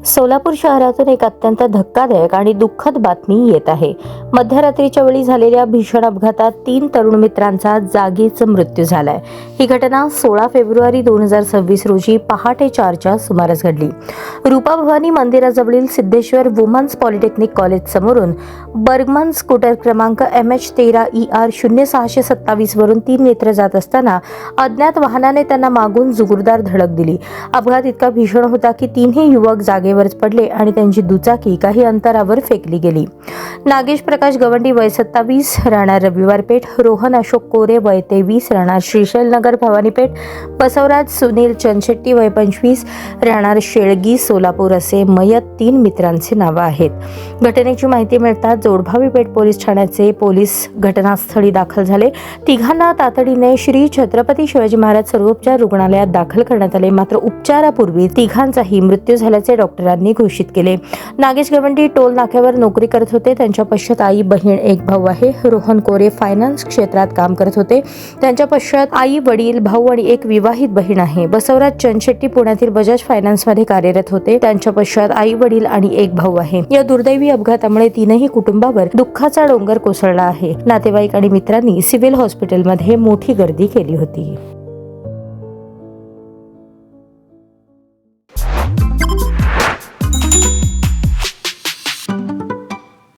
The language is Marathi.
सोलापूर शहरातून एक अत्यंत धक्कादायक आणि दुःखद बातमी येत आहे। मध्यरात्रीच्या वेळी झालेल्या भीषण अपघातात 3 तरुण मित्रांचा जागीच मृत्यू झालाय। ही घटना 16 फेब्रुवारी 2026 रोजी पहाटे 4च्या सुमारास घडली। Rupa Bhavani मंदिराजवळील Siddheshwar women's polytechnic college समोरून बर्गमन स्कूटर क्रमांक MH13ER0627 वरून 3 मित्र जात असताना अज्ञात वाहनाने त्यांना मागून जोरदार धडक दिली। अपघात इतका भीषण होता की तीनही युवक जागेवरच पडले आणि त्यांची दुचाकी काही अंतरावर फेकली गेली। नागेश प्रकाश गवंडी वय 27 राहणार रविवार पेठ, रोहन अशोक कोरे वय 23 राहणार श्रीशैल नगर भवानी पेठ, बसवराज सुनील चंदशेट्टी वय 25 राहणार शेळगी सोलापूर असे मयत 3 मित्रांची नावे आहेत। घटनेची माहिती मिळताच जोडभावी पेठ पोलीस ठाण्याचे पोलीस घटनास्थळी दाखल झाले। तिघांना तातडीने श्री छत्रपती शिवाजी महाराज सर्वोपचार रुग्णालयात दाखल करण्यात आले, मात्र उपचारापूर्वी तिघांचाही मृत्यू झाल्याचे डॉक्टरांनी घोषित केले। नागेश गवंडी टोल नाक्यावर नोकरी करत होते। त्यांच्या पश्चात आई, बहीण, एक भाऊ आहे। रोहन कोरे फायनान्स क्षेत्रात काम करत होते। त्यांच्या पश्चात आई, वडील, भाऊ आणि एक विवाहित बहीण आहे। बसवराज चंदशेट्टी पुण्यातील बजाज फायनान्स मध्ये कार्यरत होते। त्यांच्या पश्चात आई, वडील आणि एक भाऊ आहे। या दुर्दैवी अपघातामुळे तीनही कुटुंबावर दुःखाचा डोंगर कोसळला आहे। नातेवाईक आणि मित्रांनी सिव्हिल हॉस्पिटलमध्ये मोठी गर्दी केली होती।